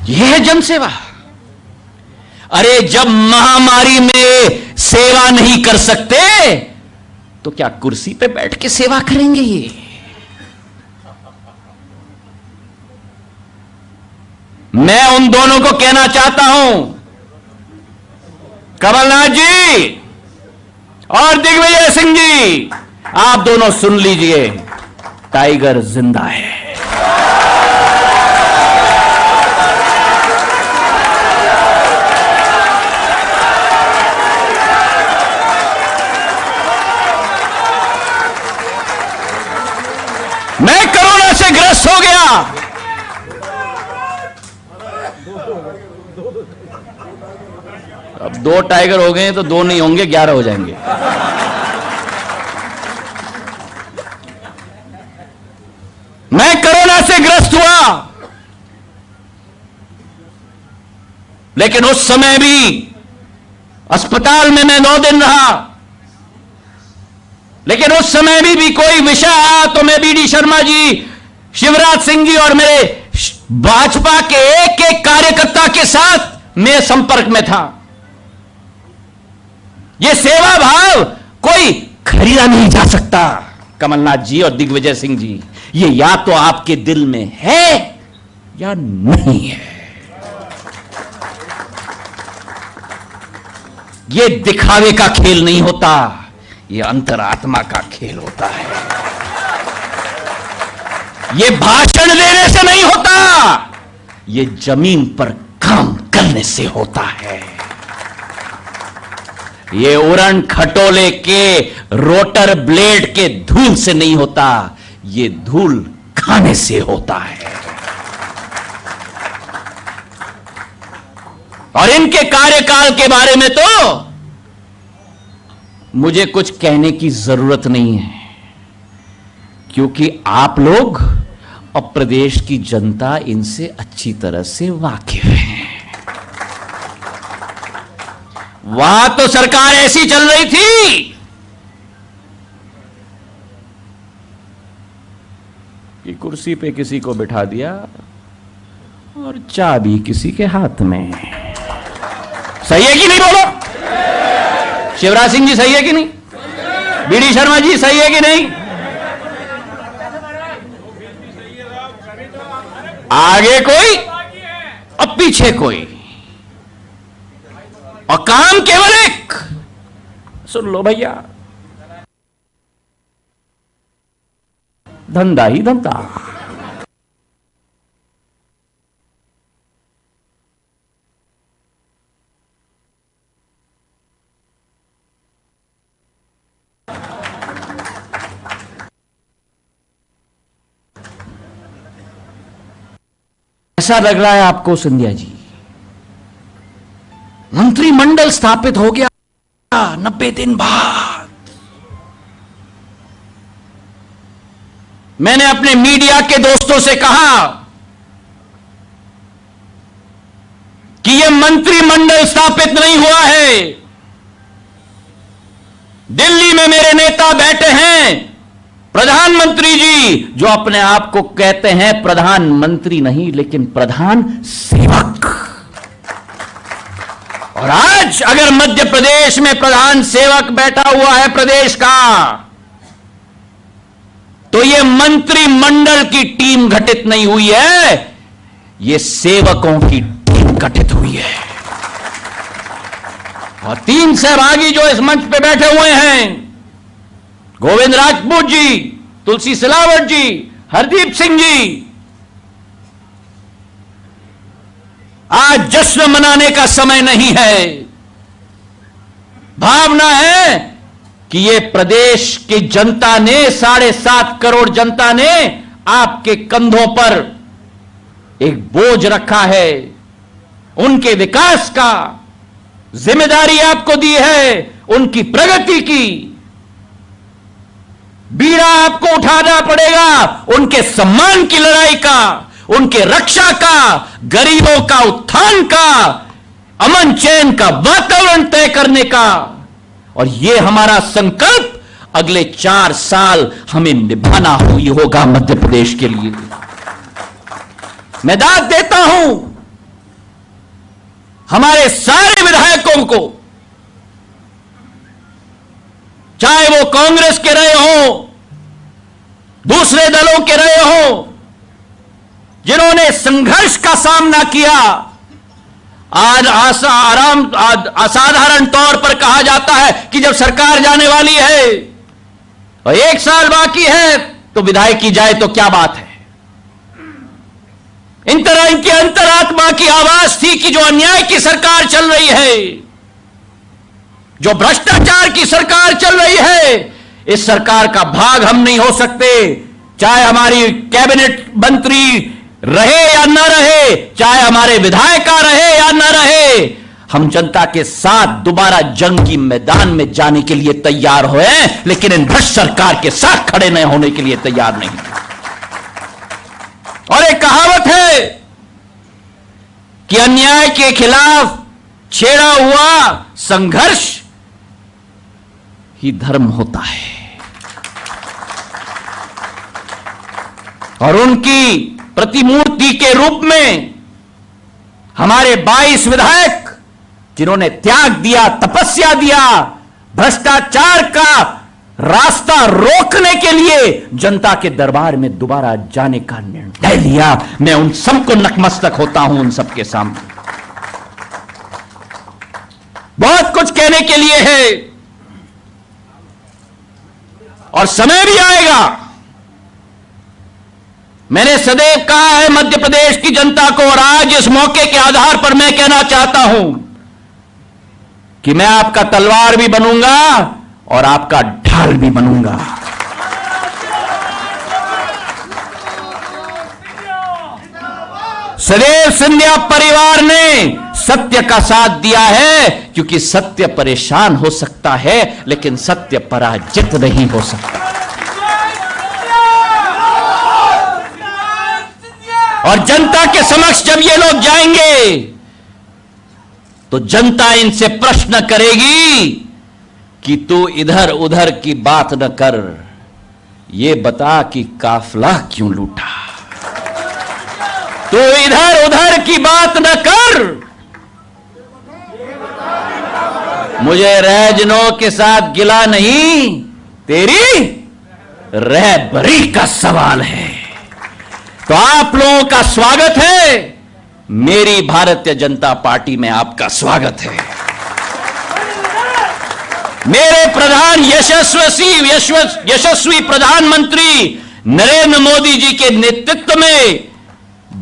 यह है जनसेवा। अरे जब महामारी में सेवा नहीं कर सकते तो क्या कुर्सी पे बैठ के सेवा करेंगे? ये मैं उन दोनों को कहना चाहता हूं, कमलनाथ जी और दिग्विजय सिंह जी, आप दोनों सुन लीजिए, टाइगर जिंदा है। मैं कोरोना से ग्रस्त हो गया, अब 2 टाइगर हो गए तो 2 नहीं होंगे, 11 हो जाएंगे। मैं कोरोना से ग्रस्त हुआ, लेकिन उस समय भी अस्पताल में मैं 9 दिन रहा, लेकिन उस समय भी कोई विषय आया तो मैं बीडी शर्मा जी, शिवराज सिंह जी और मेरे भाजपा के एक एक कार्यकर्ता के साथ मैं संपर्क में था। यह सेवा भाव कोई खरीदा नहीं जा सकता। कमलनाथ जी और दिग्विजय सिंह जी, ये या तो आपके दिल में है या नहीं है। ये दिखावे का खेल नहीं होता, ये अंतरात्मा का खेल होता है। ये भाषण देने से नहीं होता, ये जमीन पर काम करने से होता है। ये उड़न खटोले के रोटर ब्लेड के धूल से नहीं होता, ये धूल खाने से होता है। और इनके कार्यकाल के बारे में तो मुझे कुछ कहने की जरूरत नहीं है, क्योंकि आप लोग और प्रदेश की जनता इनसे अच्छी तरह से वाकिफ है। वहां तो सरकार ऐसी चल रही थी कि कुर्सी पे किसी को बिठा दिया और चाबी किसी के हाथ में। सही है कि नहीं? बोलो, शिवराज सिंह जी सही है कि नहीं? बीडी शर्मा जी सही है कि नहीं? आगे कोई और पीछे कोई, और काम केवल एक। सुन लो भैया, धंधा ही धंधा। ऐसा लग रहा है आपको सिंधिया जी, मंत्रिमंडल स्थापित हो गया 90 दिन बाद। मैंने अपने मीडिया के दोस्तों से कहा कि यह मंत्रिमंडल स्थापित नहीं हुआ है। दिल्ली में मेरे नेता बैठे हैं, प्रधानमंत्री जी, जो अपने आप को कहते हैं प्रधानमंत्री नहीं लेकिन प्रधान सेवक। और आज अगर मध्य प्रदेश में प्रधान सेवक बैठा हुआ है प्रदेश का, तो यह मंत्रिमंडल की टीम गठित नहीं हुई है, यह सेवकों की टीम गठित हुई है। और 3 सहभागी जो इस मंच पे बैठे हुए हैं, गोविंद राजपूत जी, तुलसी सिलावट जी, हरदीप सिंह जी, आज जश्न मनाने का समय नहीं है। भावना है कि ये प्रदेश की जनता ने, 7.5 करोड़ जनता ने आपके कंधों पर एक बोझ रखा है, उनके विकास का जिम्मेदारी आपको दी है, उनकी प्रगति की बीड़ा आपको उठाना पड़ेगा, उनके सम्मान की लड़ाई का, उनके रक्षा का, गरीबों का उत्थान का, अमन चैन का वातावरण तय करने का। और यह हमारा संकल्प अगले 4 साल हमें निभाना होगा मध्य प्रदेश के लिए। मैं दाद देता हूं हमारे सारे विधायकों को, चाहे वो कांग्रेस के रहे हो, दूसरे दलों के रहे हो, जिन्होंने संघर्ष का सामना किया, आज असाधारण तौर पर कहा जाता है कि जब सरकार जाने वाली है और 1 साल बाकी है तो विधायक की जाए तो क्या बात है। इन तरह इनकी अंतरात्मा की आवाज थी कि जो अन्याय की सरकार चल रही है, जो भ्रष्टाचार की सरकार चल रही है, इस सरकार का भाग हम नहीं हो सकते। चाहे हमारी कैबिनेट मंत्री रहे या न रहे, चाहे हमारे विधायक रहे या न रहे, हम जनता के साथ दोबारा जंग की मैदान में जाने के लिए तैयार हुए, लेकिन इन भ्रष्ट सरकार के साथ खड़े न होने के लिए तैयार नहीं। और एक कहावत है कि अन्याय के खिलाफ छेड़ा हुआ संघर्ष ही धर्म होता है। और उनकी प्रतिमूर्ति के रूप में हमारे 22 विधायक, जिन्होंने त्याग दिया, तपस्या दिया, भ्रष्टाचार का रास्ता रोकने के लिए जनता के दरबार में दोबारा जाने का निर्णय लिया, मैं उन सबको नतमस्तक होता हूं, उन सबके सामने। बहुत कुछ कहने के लिए है और समय भी आएगा। मैंने सदैव कहा है मध्य प्रदेश की जनता को, और आज इस मौके के आधार पर मैं कहना चाहता हूं कि मैं आपका तलवार भी बनूंगा और आपका ढाल भी बनूंगा। सदैव सिंधिया परिवार ने सत्य का साथ दिया है, क्योंकि सत्य परेशान हो सकता है लेकिन सत्य पराजित नहीं हो सकता। और जनता के समक्ष जब ये लोग जाएंगे तो जनता इनसे प्रश्न करेगी कि तू इधर उधर की बात न कर, ये बता कि काफिला क्यों लूटा। तू इधर उधर की बात न कर, मुझे रहजनों के साथ गिला नहीं, तेरी रहबरी का सवाल है। तो आप लोगों का स्वागत है, मेरी भारतीय जनता पार्टी में आपका स्वागत है। मेरे प्रधान यशस्वी प्रधानमंत्री नरेंद्र मोदी जी के नेतृत्व में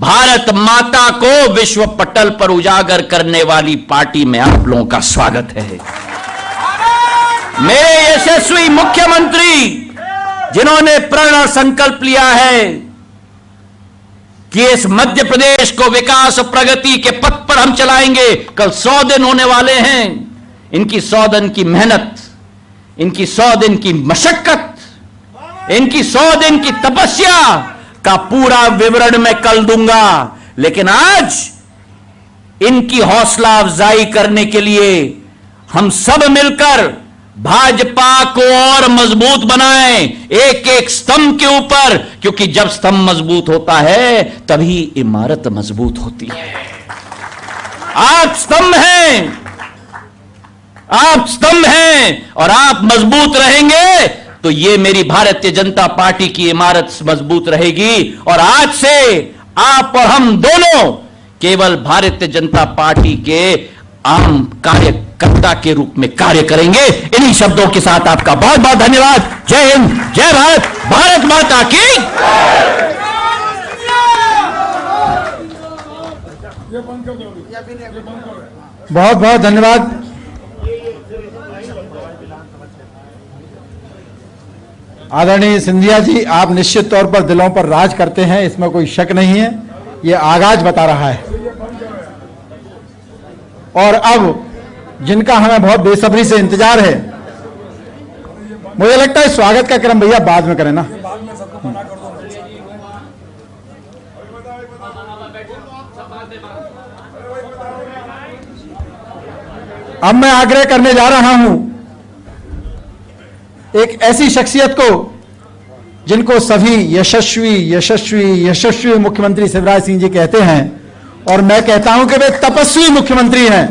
भारत माता को विश्व पटल पर उजागर करने वाली पार्टी में आप लोगों का स्वागत है। मेरे यशस्वी मुख्यमंत्री, जिन्होंने प्रण संकल्प लिया है कि इस मध्य प्रदेश को विकास और प्रगति के पथ पर हम चलाएंगे। कल 100 दिन होने वाले हैं। इनकी 100 दिन की मेहनत, इनकी 100 दिन की मशक्कत, इनकी 100 दिन की तपस्या का पूरा विवरण मैं कल दूंगा। लेकिन आज इनकी हौसला अफजाई करने के लिए हम सब मिलकर भाजपा को और मजबूत बनाएं, एक एक स्तंभ के ऊपर, क्योंकि जब स्तंभ मजबूत होता है तभी इमारत मजबूत होती है। आप स्तंभ हैं, आप स्तंभ हैं और आप मजबूत रहेंगे तो ये मेरी भारतीय जनता पार्टी की इमारत मजबूत रहेगी। और आज से आप और हम दोनों केवल भारतीय जनता पार्टी के आम कार्यकर्ता के रूप में कार्य करेंगे। इन्हीं शब्दों के साथ आपका बहुत बहुत धन्यवाद। जय हिंद, जय भारत, भारत माता की। बहुत बहुत धन्यवाद। आदरणीय सिंधिया जी, आप निश्चित तौर पर दिलों पर राज करते हैं, इसमें कोई शक नहीं है। ये आगाज बता रहा है। और अब जिनका हमें बहुत बेसब्री से इंतजार है, मुझे लगता है स्वागत का क्रम भैया बाद में करें ना। अब मैं आग्रह करने जा रहा हूं एक ऐसी शख्सियत को जिनको सभी यशस्वी यशस्वी यशस्वी मुख्यमंत्री शिवराज सिंह जी कहते हैं, और मैं कहता हूं कि वे तपस्वी मुख्यमंत्री हैं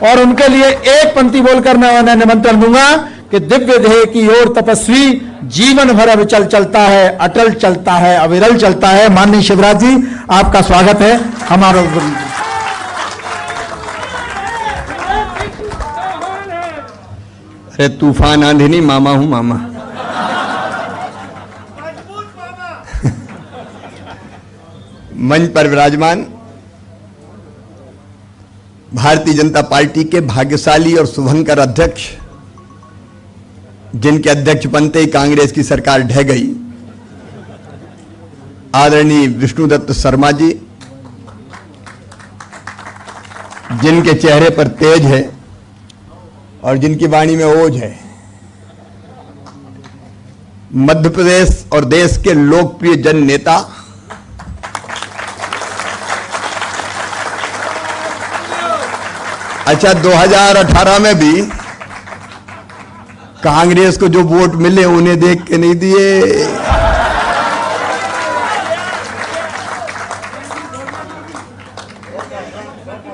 और उनके लिए एक पंक्ति बोलकर मैं उन्हें निमंत्रण दूंगा कि दिव्य ध्येय की ओर तपस्वी जीवन भर अविचल चलता है, अटल चलता है, अविरल चलता है। माननीय शिवराज जी, आपका स्वागत है हमारा। अरे तूफान आंधी नहीं, मामा हूं मामा। मंच पर विराजमान भारतीय जनता पार्टी के भाग्यशाली और शुभंकर अध्यक्ष, जिनके अध्यक्ष बनते ही कांग्रेस की सरकार ढह गई, आदरणीय विष्णुदत्त शर्मा जी, जिनके चेहरे पर तेज है और जिनकी वाणी में ओज है, मध्य प्रदेश और देश के लोकप्रिय जन नेता, अच्छा 2018 में भी कांग्रेस को जो वोट मिले उन्हें देख के नहीं दिए।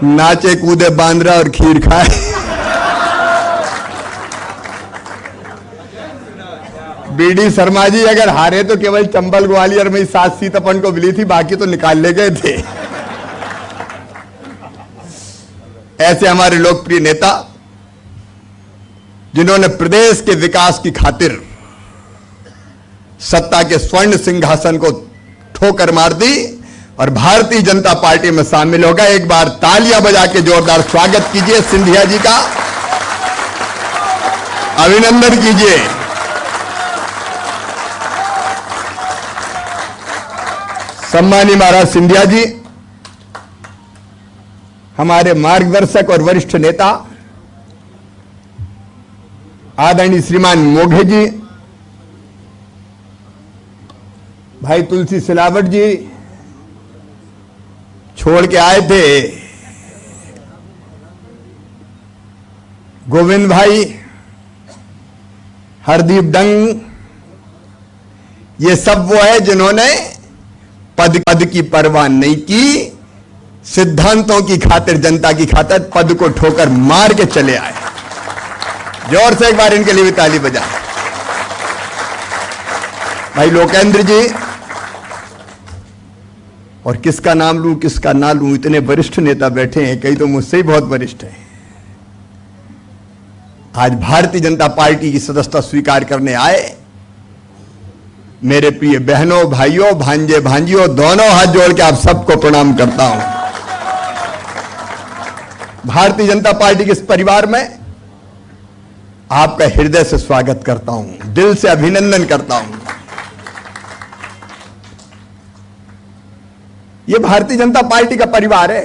नाचे कूदे बांद्रा और खीर खाए। बीडी शर्मा जी अगर हारे तो केवल चंबल ग्वालियर में 7 सीट अपन को मिली थी, बाकी तो निकाल ले गए थे। ऐसे हमारे लोकप्रिय नेता, जिन्होंने प्रदेश के विकास की खातिर सत्ता के स्वर्ण सिंहासन को ठोकर मार दी और भारतीय जनता पार्टी में शामिल होगा। एक बार तालियां बजा के जोरदार स्वागत कीजिए सिंधिया जी का, अभिनंदन कीजिए। सम्मानीय महाराज सिंधिया जी, हमारे मार्गदर्शक और वरिष्ठ नेता आदरणीय श्रीमान मोघे जी, भाई तुलसी सिलावट जी छोड़ के आए थे, गोविंद भाई, हरदीप डंग, ये सब वो है जिन्होंने पद की परवाह नहीं की, सिद्धांतों की खातिर, जनता की खातिर पद को ठोकर मार के चले आए। जोर से एक बार इनके लिए भी ताली बजा। भाई लोकेंद्र जी, और किसका नाम लूं किसका ना लूं, इतने वरिष्ठ नेता बैठे हैं, कई तो मुझसे ही बहुत वरिष्ठ हैं। आज भारतीय जनता पार्टी की सदस्यता स्वीकार करने आए मेरे प्रिय बहनों, भाइयों, भांजे भांजियों, दोनों हाथ जोड़ के आप सबको प्रणाम करता हूं। भारतीय जनता पार्टी के इस परिवार में आपका हृदय से स्वागत करता हूं, दिल से अभिनंदन करता हूं। यह भारतीय जनता पार्टी का परिवार है,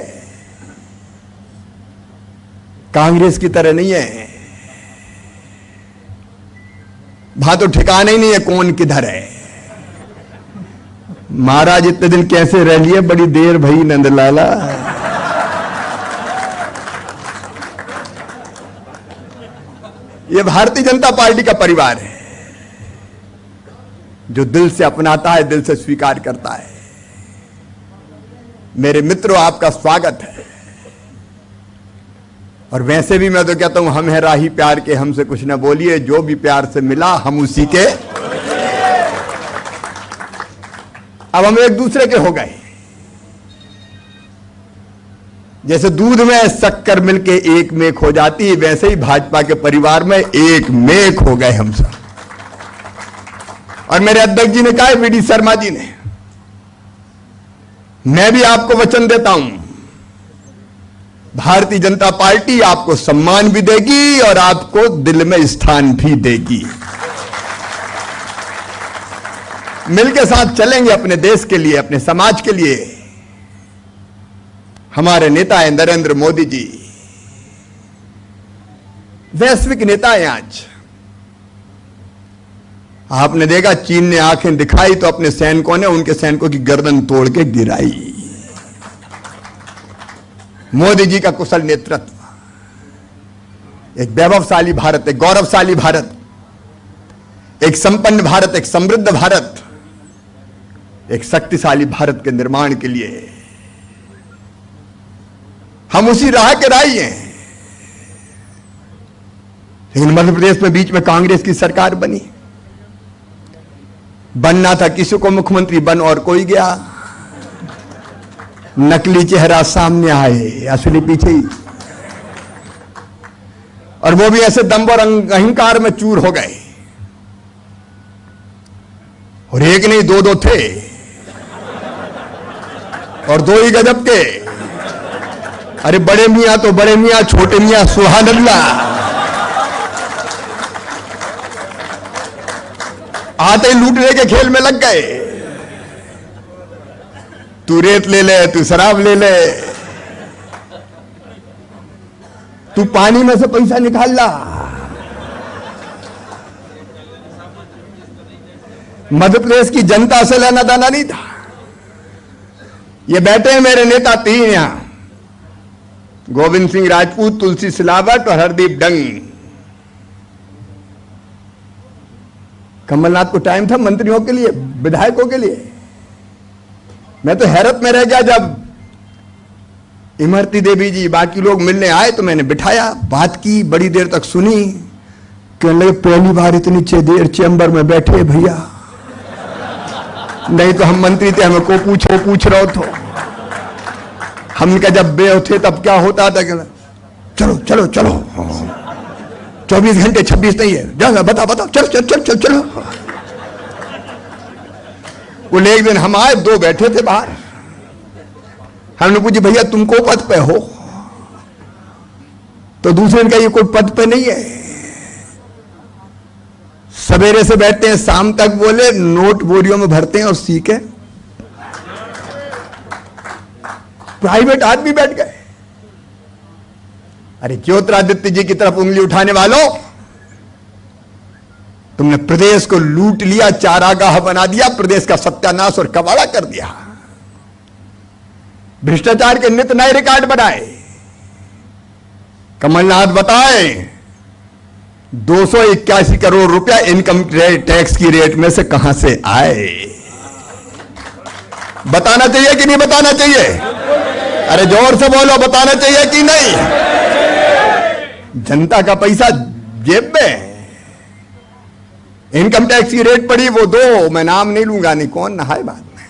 कांग्रेस की तरह नहीं है। वहां तो ठिकाना ही नहीं है कौन किधर है। महाराज इतने दिन कैसे रह लिए, बड़ी देर भई नंदलाला। यह भारतीय जनता पार्टी का परिवार है, जो दिल से अपनाता है, दिल से स्वीकार करता है। मेरे मित्रों, आपका स्वागत है। और वैसे भी मैं तो कहता हूं, हम हैं राही प्यार के, हमसे कुछ ना बोलिए, जो भी प्यार से मिला हम उसी के। अब हम एक दूसरे के हो गए, जैसे दूध में शक्कर मिलके एक मेक हो जाती है, वैसे ही भाजपा के परिवार में एक मेक हो गए हम सब। और मेरे अध्यक्ष जी ने कहा, बीडी शर्मा जी ने, मैं भी आपको वचन देता हूं, भारतीय जनता पार्टी आपको सम्मान भी देगी और आपको दिल में स्थान भी देगी। मिलके साथ चलेंगे अपने देश के लिए, अपने समाज के लिए। हमारे नेता हैं नरेंद्र मोदी जी, वैश्विक नेता हैं। आज आपने देखा, चीन ने आंखें दिखाई तो अपने सैनिकों ने उनके सैनिकों की गर्दन तोड़ के गिराई। मोदी जी का कुशल नेतृत्व, एक वैभवशाली भारत, एक गौरवशाली भारत, एक संपन्न भारत, एक समृद्ध भारत, एक शक्तिशाली भारत के निर्माण के लिए हम उसी राह के राही हैं। लेकिन मध्य प्रदेश में बीच में कांग्रेस की सरकार बनी, बनना था किसी को मुख्यमंत्री बन और कोई गया, नकली चेहरा सामने आए, असली पीछे ही, और वो भी ऐसे दंभ और अहंकार में चूर हो गए। और एक नहीं दो दो थे, और दो ही गजब के। अरे बड़े मियां तो बड़े मियां, छोटे मियां सुभान अल्लाह, आते ही लूटने के खेल में लग गए। तू रेत ले ले, तू शराब ले ले, तू पानी में से पैसा निकाल ला। मध्य प्रदेश की जनता से लेना देना नहीं था। ये बैठे हैं मेरे नेता तीन यहां, गोविंद सिंह राजपूत, तुलसी सिलावट और हरदीप डंग। कमलनाथ को टाइम था मंत्रियों के लिए, विधायकों के लिए। मैं तो हैरत में रह गया जब इमरती देवी जी बाकी लोग मिलने आए तो मैंने बिठाया, बात की, बड़ी देर तक सुनी। कहने लगे पहली बार इतनी देर चैम्बर में बैठे भैया, नहीं तो हम मंत्री थे, हमें को पूछ रहे थे। हमने कहा जब बे थे तब क्या होता था, चलो चलो चलो 24 घंटे 26 नहीं है, जा बता बता, चल चल चल चल चलो। वो एक दिन हम आए, दो बैठे थे बाहर, हमने पूछी भैया तुम को पद पे हो, तो दूसरे ने कहा ये कोई पद पे नहीं है, सवेरे से बैठते हैं शाम तक, बोले नोट बोरियों में भरते हैं और सीखे। प्राइवेट आदमी बैठ गए। अरे ज्योतिरादित्य जी की तरफ उंगली उठाने वालों, तुमने प्रदेश को लूट लिया, चारागाह बना दिया, प्रदेश का सत्यानाश और कबाड़ा कर दिया, भ्रष्टाचार के नित नए रिकॉर्ड बनाए। कमलनाथ बताए 281 करोड़ रुपया इनकम टैक्स की रेट में से कहां से आए? बताना चाहिए कि नहीं बताना चाहिए? अरे जोर से बोलो, बताना चाहिए कि नहीं? जनता का पैसा जेब में। इनकम टैक्स की रेट पड़ी वो दो, मैं नाम नहीं लूंगा, नहीं कौन नहाए बाद में,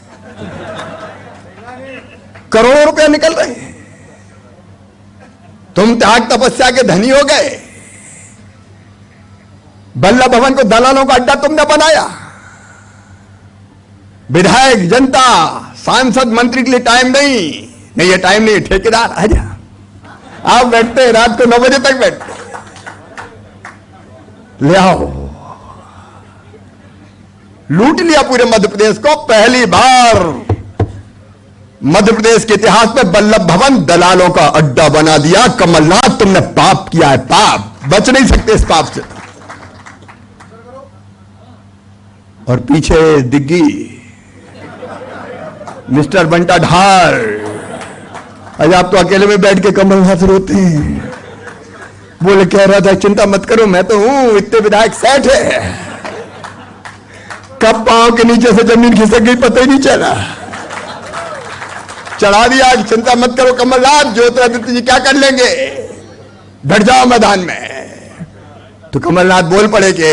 करोड़ों रुपया निकल रहे हैं। तुम त्याग तपस्या के धनी हो गए। बल्लभ भवन को दलालों का अड्डा तुमने बनाया। विधायक, जनता, सांसद, मंत्री के लिए टाइम नहीं, ये टाइम नहीं, ठेकेदार आजा, आप बैठते हैं रात को 9 बजे तक बैठते, ले आओ। लूट लिया पूरे मध्य प्रदेश को। पहली बार मध्य प्रदेश के इतिहास में बल्लभ भवन दलालों का अड्डा बना दिया। कमलनाथ तुमने पाप किया है, पाप, बच नहीं सकते इस पाप से। और पीछे दिग्गी मिस्टर बंटा ढाल, आज आप तो अकेले में बैठ के कमलनाथ रोते हैं। बोले कह रहा था चिंता मत करो, मैं तो हूं, इतने विधायक सेठ है, कब पांव के नीचे से जमीन खिसक गई पता ही नहीं चला, चढ़ा दिया। चिंता मत करो कमलनाथ, ज्योतिरादित्य जी क्या कर लेंगे, डट जाओ मैदान में। तो कमलनाथ बोल पड़े कि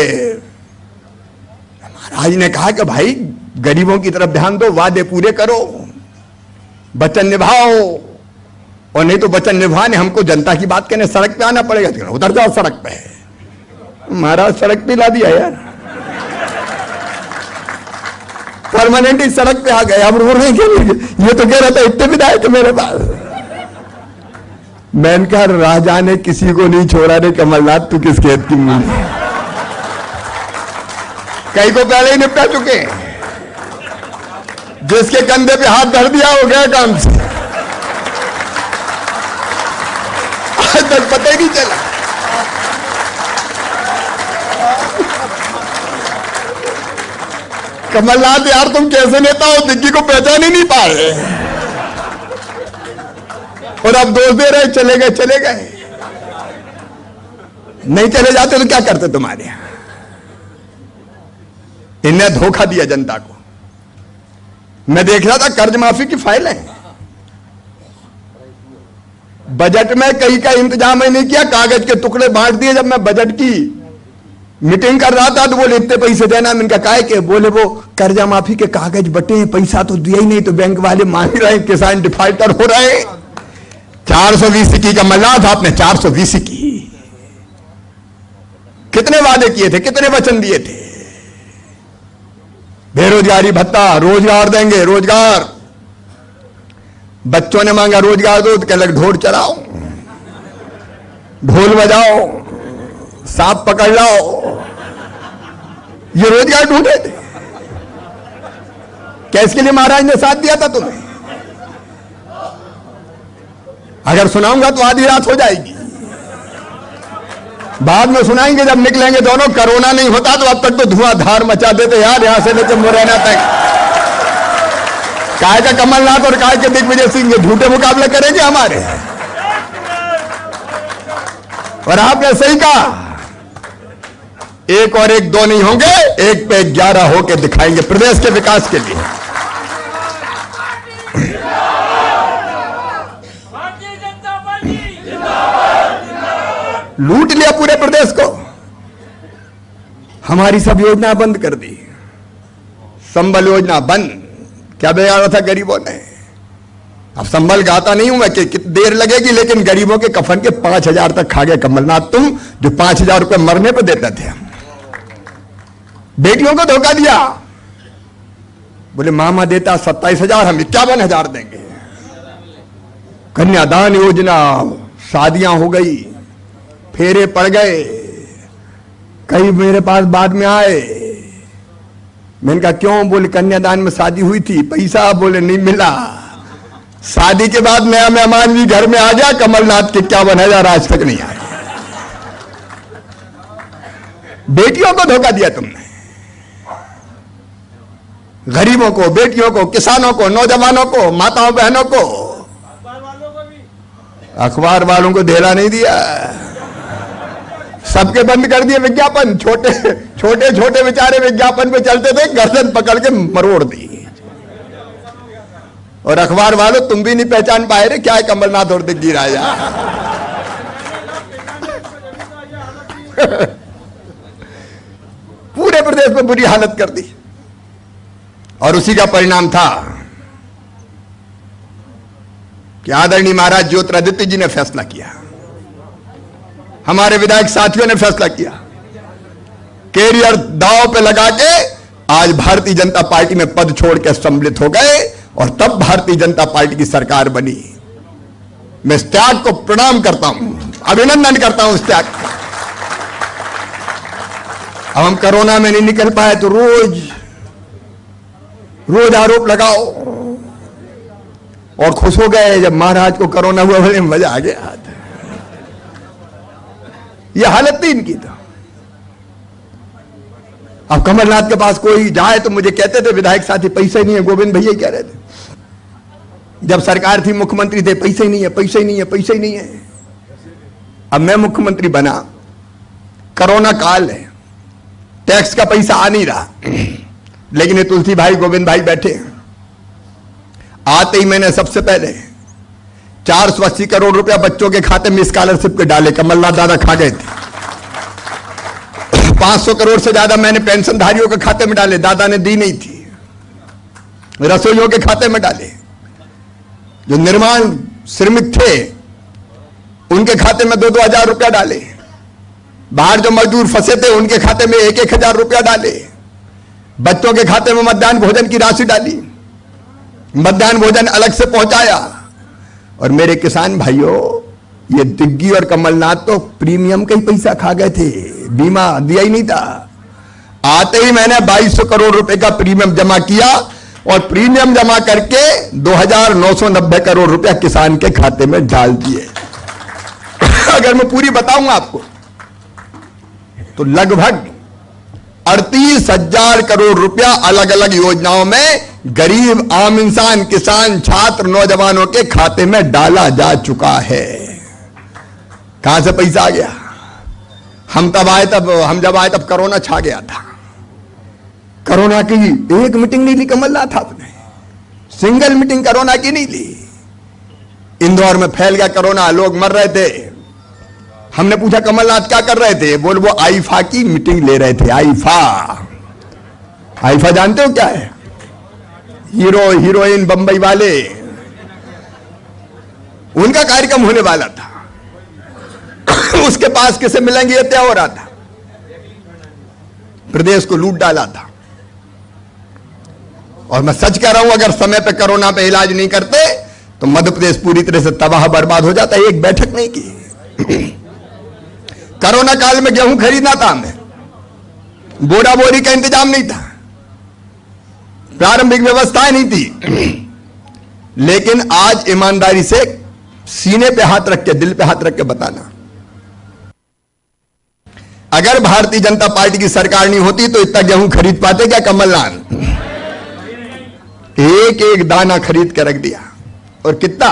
महाराज ने कहा कि भाई गरीबों की तरफ ध्यान दो, वादे पूरे करो, वचन निभाओ, और नहीं तो वचन निभाने हमको जनता की बात कहने सड़क पे आना पड़ेगा। तो उतर जाओ सड़क पे। महाराज सड़क पे ला दिया यार, परमानेंट ही सड़क पे आ गए। अब रो रहे हैं, ये तो कह रहा था इतने विधायक मेरे पास। मैंने कहा राजा ने किसी को नहीं छोड़ा रे कमलनाथ, तू किस खेत की मूली, कई को पहले ही निपटा चुके, जिसके कंधे पे हाथ धर दिया हो गया काम से, आज तक पता ही नहीं चला। कमलनाथ यार तुम कैसे नेता हो, दिग्गी को पहचान ही नहीं पाए, और अब दोष दे रहे चले गए चले गए। नहीं चले जाते तो क्या करते तुम्हारे? इन्हें धोखा दिया जनता को। मैं देख रहा था कर्ज माफी की फाइल है, बजट में कहीं का इंतजाम ही नहीं किया, कागज के टुकड़े बांट दिए। जब मैं बजट की मीटिंग कर रहा था तो बोले इतने पैसे देना। मैंने कहा काहे के? बोले वो कर्जा माफी के कागज बटे हैं, पैसा तो दिया ही नहीं, तो बैंक वाले मांग रहे हैं, किसान डिफॉल्टर हो रहे हैं। 420 की कमलनाथ आपने 420 की। कितने वादे किए थे, कितने वचन दिए थे? बेरोजगारी भत्ता, रोजगार देंगे, रोजगार। बच्चों ने मांगा रोजगार दो, तो कह लग ढोल चलाओ, ढोल बजाओ, सांप पकड़ लाओ। ये रोजगार ढूंढे थे क्या? इसके लिए महाराज ने साथ दिया था तुम्हें? अगर सुनाऊंगा तो आधी रात हो जाएगी। बाद में सुनाएंगे जब निकलेंगे दोनों। कोरोना नहीं होता तो अब तक तो धुआंधार मचा देते यार, यहां से लेकर मुरैना तक। काय का कमलनाथ और काय के दिग्विजय सिंह झूठे मुकाबले करेंगे हमारे। और आपने सही कहा, एक और एक दो नहीं होंगे, एक पे 11 होके दिखाएंगे प्रदेश के विकास के लिए। लूट लिया पूरे प्रदेश को, हमारी सब योजना बंद कर दी। संबल योजना बंद, क्या बिगाड़ा था गरीबों ने? अब संबल गाता नहीं हूं मैं कि कितनी देर लगेगी, लेकिन गरीबों के कफन के 5,000 तक खा गए कमलनाथ तुम, जो 5,000 रुपए मरने पे देते थे। बेटियों को धोखा दिया, बोले मामा देता 27,000, हम 51,000 देंगे। कन्यादान योजना, शादियां हो गई, फेरे पड़ गए। कई मेरे पास बाद में आए, मैंने कहा क्यों? बोले कन्यादान में शादी हुई थी, पैसा बोले नहीं मिला। शादी के बाद नया मेहमान भी घर में आ गया, कमलनाथ के 51,000 आज तक नहीं आए। बेटियों को धोखा दिया तुमने, गरीबों को, बेटियों को, किसानों को, नौजवानों को, माताओं बहनों को। अखबार वालों को धेला नहीं दिया, सबके बंद कर दिए विज्ञापन। छोटे छोटे छोटे बेचारे विज्ञापन पे चलते थे, गर्दन पकड़ के मरोड़ दी। और अखबार वालों तुम भी नहीं पहचान पाए रे क्या है कमलनाथ और दिग्गी राजा। पूरे प्रदेश में बुरी हालत कर दी। और उसी का परिणाम था कि आदरणीय महाराज ज्योतिरादित्य जी ने फैसला किया, हमारे विधायक साथियों ने फैसला किया, कैरियर दांव पे लगा के आज भारतीय जनता पार्टी में पद छोड़ के सम्मिलित हो गए, और तब भारतीय जनता पार्टी की सरकार बनी। मैं इस त्याग को प्रणाम करता हूं, अभिनंदन करता हूं इस त्याग का। अब हम कोरोना में नहीं निकल पाए तो रोज आरोप लगाओ, और खुश हो गए जब महाराज को कोरोना हुआ, बोले मजा आ गया। यह हालत थी इनकी। तो अब कमलनाथ के पास कोई जाए तो मुझे कहते थे विधायक साथी पैसे नहीं है, गोविंद भैया कह रहे थे जब सरकार थी, मुख्यमंत्री थे, पैसे ही नहीं है, पैसे ही नहीं है, पैसे ही नहीं है। अब मैं मुख्यमंत्री बना, कोरोना काल है, टैक्स का पैसा आ नहीं रहा, लेकिन ये तुलसी भाई, गोविंद भाई बैठे। आते ही मैंने सबसे पहले 480 करोड़ रुपया बच्चों के खाते में स्कॉलरशिप के डाले, कमलनाथ दादा खा गए थे। 500 करोड़ से ज्यादा मैंने पेंशनधारियों के खाते में डाले, दादा ने दी नहीं थी। रसोइयों के खाते में डाले, जो निर्माण श्रमिक थे उनके खाते में 2-2 हजार रुपया डाले, बाहर जो मजदूर फंसे थे उनके खाते में 1-1 हजार रुपया डाले, बच्चों के खाते में मध्याह्न भोजन की राशि डाली, मध्याह्न भोजन अलग से पहुंचाया। और मेरे किसान भाइयों, ये दिग्गी और कमलनाथ तो प्रीमियम का ही पैसा खा गए थे, बीमा दिया ही नहीं था। आते ही मैंने 2200 करोड़ रुपए का प्रीमियम जमा किया, और प्रीमियम जमा करके 2,990 करोड़ रुपया किसान के खाते में डाल दिए। अगर मैं पूरी बताऊंगा आपको तो लगभग 38,000 करोड़ रुपया अलग अलग योजनाओं में गरीब, आम इंसान, किसान, छात्र, नौजवानों के खाते में डाला जा चुका है। कहां से पैसा आ गया? हम जब आए तब कोरोना छा गया था। कोरोना की एक मीटिंग नहीं ली कमलनाथ आपने, सिंगल मीटिंग कोरोना की नहीं ली। इंदौर में फैल गया कोरोना, लोग मर रहे थे। हमने पूछा कमलनाथ क्या कर रहे थे? बोल वो आईफा की मीटिंग ले रहे थे। आईफा जानते हो क्या है? हीरो हीरोइन बंबई वाले, उनका कार्यक्रम होने वाला था। उसके पास किसे मिलेंगे ये तय हो रहा था। प्रदेश को लूट डाला था। और मैं सच कह रहा हूं, अगर समय पे कोरोना पे इलाज नहीं करते तो मध्य प्रदेश पूरी तरह से तबाह बर्बाद हो जाता। एक बैठक नहीं की। कोरोना काल में गेहूं खरीदना था हमें, बोरा बोरी का इंतजाम नहीं था, प्रारंभिक व्यवस्थाएं नहीं थी। लेकिन आज ईमानदारी से सीने पे हाथ रख के, दिल पे हाथ रख के बताना, अगर भारतीय जनता पार्टी की सरकार नहीं होती तो इतना गेहूं खरीद पाते क्या कमलनाथ? एक एक दाना खरीद के रख दिया। और कितना?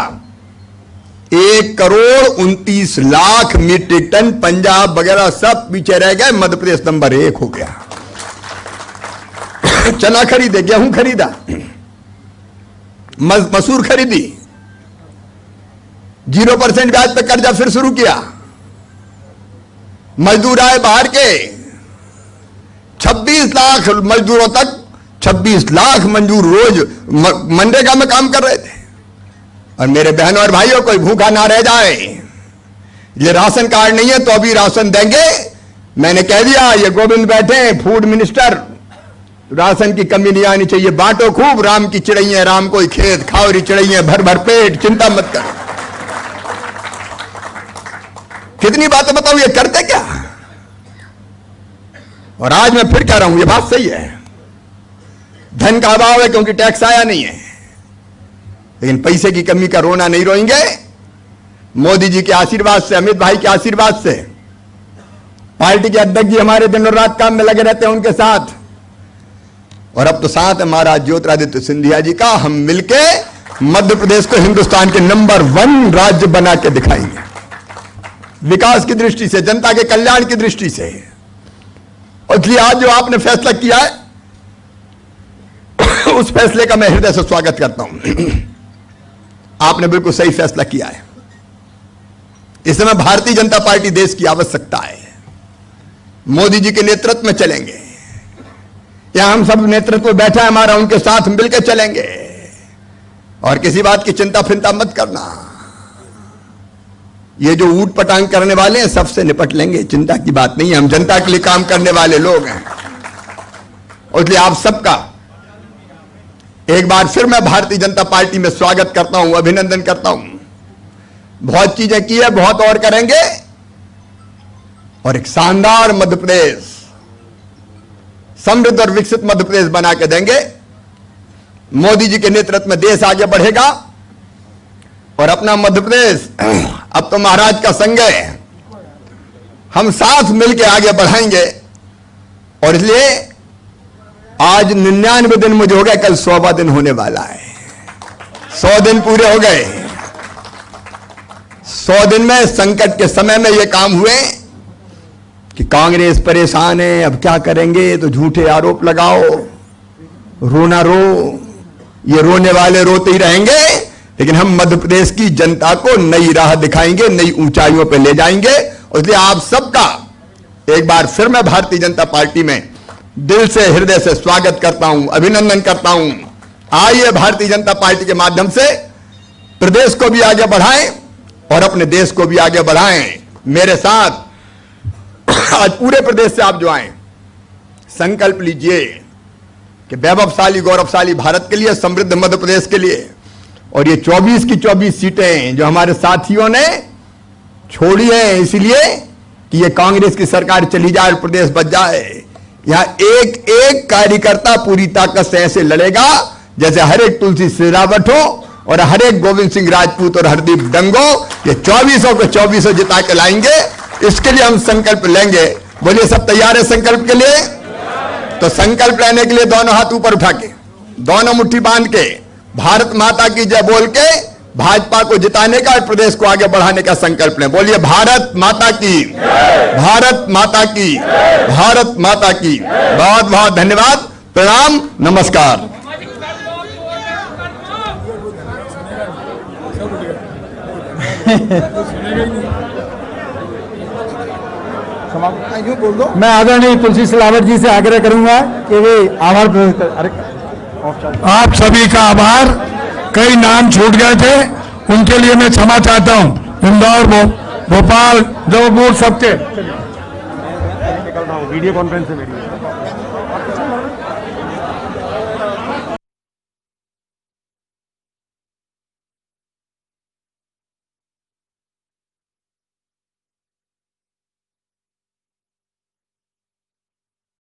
1,29,00,000 मीट्रिक टन। पंजाब वगैरह सब पीछे रह गए, मध्य प्रदेश नंबर 1 हो गया। चना खरीदे, गेहूं खरीदा, मसूर खरीदी, 0% ब्याज पे कर्जा फिर शुरू किया। मजदूर आए बाहर के, 26 लाख मजदूरों तक, 26 लाख मजदूर रोज मनरेगा में काम कर रहे थे। और मेरे बहनों और भाइयों, कोई भूखा ना रह जाए। ये राशन कार्ड नहीं है तो अभी राशन देंगे। मैंने कह दिया, ये गोविंद बैठे हैं फूड मिनिस्टर, राशन की कमी नहीं आनी चाहिए। बांटो खूब, राम की चिड़ैया राम कोई खेत, खाओ री चिड़ैया भर भर पेट, चिंता मत करो। कितनी बातें बताऊं, ये करते क्या? और आज मैं फिर कह रहा हूं, ये बात सही है, धन का अभाव है क्योंकि टैक्स आया नहीं है। लेकिन पैसे की कमी का रोना नहीं रोएंगे। मोदी जी के आशीर्वाद से, अमित भाई के आशीर्वाद से, पार्टी के अध्यक्ष जी हमारे दिन और रात काम में लगे रहते हैं उनके साथ। और अब तो साथ है महाराज ज्योतिरादित्य सिंधिया जी का। हम मिलके मध्य प्रदेश को हिंदुस्तान के नंबर 1 राज्य बना के दिखाएंगे, विकास की दृष्टि से, जनता के कल्याण की दृष्टि से। और इसलिए आज जो आपने फैसला किया है, उस फैसले का मैं हृदय से स्वागत करता हूं। आपने बिल्कुल सही फैसला किया है। इस समय भारतीय जनता पार्टी देश की आवश्यकता है। मोदी जी के नेतृत्व में चलेंगे। यहां हम सब नेतृत्व बैठा है हमारा, उनके साथ मिलकर चलेंगे। और किसी बात की चिंता फिंता मत करना। ये जो ऊट पटांग करने वाले हैं सबसे निपट लेंगे, चिंता की बात नहीं है। हम जनता के लिए काम करने वाले लोग हैं। और इसलिए आप सबका एक बार फिर मैं भारतीय जनता पार्टी में स्वागत करता हूं, अभिनंदन करता हूं। बहुत चीजें की है, बहुत और करेंगे। और एक शानदार मध्य प्रदेश, समृद्ध और विकसित मध्य प्रदेश बना के देंगे। मोदी जी के नेतृत्व में देश आगे बढ़ेगा। और अपना मध्य प्रदेश अब तो महाराज का संग है, हम साथ मिलकर आगे बढ़ाएंगे। और इसलिए आज 99 दिन मुझे हो गए, कल 100वां दिन होने वाला है। 100 दिन पूरे हो गए। 100 दिन में, संकट के समय में ये काम हुए कि कांग्रेस परेशान है, अब क्या करेंगे, तो झूठे आरोप लगाओ, रोना रो। ये रोने वाले रोते ही रहेंगे। लेकिन हम मध्य प्रदेश की जनता को नई राह दिखाएंगे, नई ऊंचाइयों पर ले जाएंगे। इसलिए आप सबका एक बार फिर मैं भारतीय जनता पार्टी में दिल से, हृदय से स्वागत करता हूं, अभिनंदन करता हूं। आइए भारतीय जनता पार्टी के माध्यम से प्रदेश को भी आगे बढ़ाएं और अपने देश को भी आगे बढ़ाएं। मेरे साथ आज पूरे प्रदेश से आप जो आए, संकल्प लीजिए कि वैभवशाली गौरवशाली भारत के लिए, समृद्ध मध्य प्रदेश के लिए। और ये 24 की 24 सीटें जो हमारे साथियों ने छोड़ी हैं इसलिए कि ये कांग्रेस की सरकार चली जाए और प्रदेश बच जाए। यहां एक एक कार्यकर्ता पूरी ताकत से ऐसे लड़ेगा जैसे हर एक तुलसी सिरावट हो और हर एक गोविंद सिंह राजपूत और हरदीप डंगो। ये 2400 को 2400 जिता के लाएंगे। इसके लिए हम संकल्प लेंगे। बोलिए, सब तैयार है संकल्प के लिए? तो संकल्प लेने के लिए दोनों हाथ ऊपर उठा के, दोनों मुट्ठी बांध के, भारत माता की जय बोल के भाजपा को जिताने का और प्रदेश को आगे बढ़ाने का संकल्प लें। बोलिए, भारत माता की, भारत माता की, भारत माता की। बहुत बहुत धन्यवाद, प्रणाम, नमस्कार। यूं बोल दो। मैं आदरणीय तुलसी सिलावट जी से आग्रह करूंगा कि वे आभार प्रकट कर। अरे आप सभी का आभार। कई नाम छूट गए थे, उनके लिए मैं क्षमा चाहता हूं। इंदौर, भोपाल, जबलपुर सबके वीडियो कॉन्फ्रेंस है मेरी।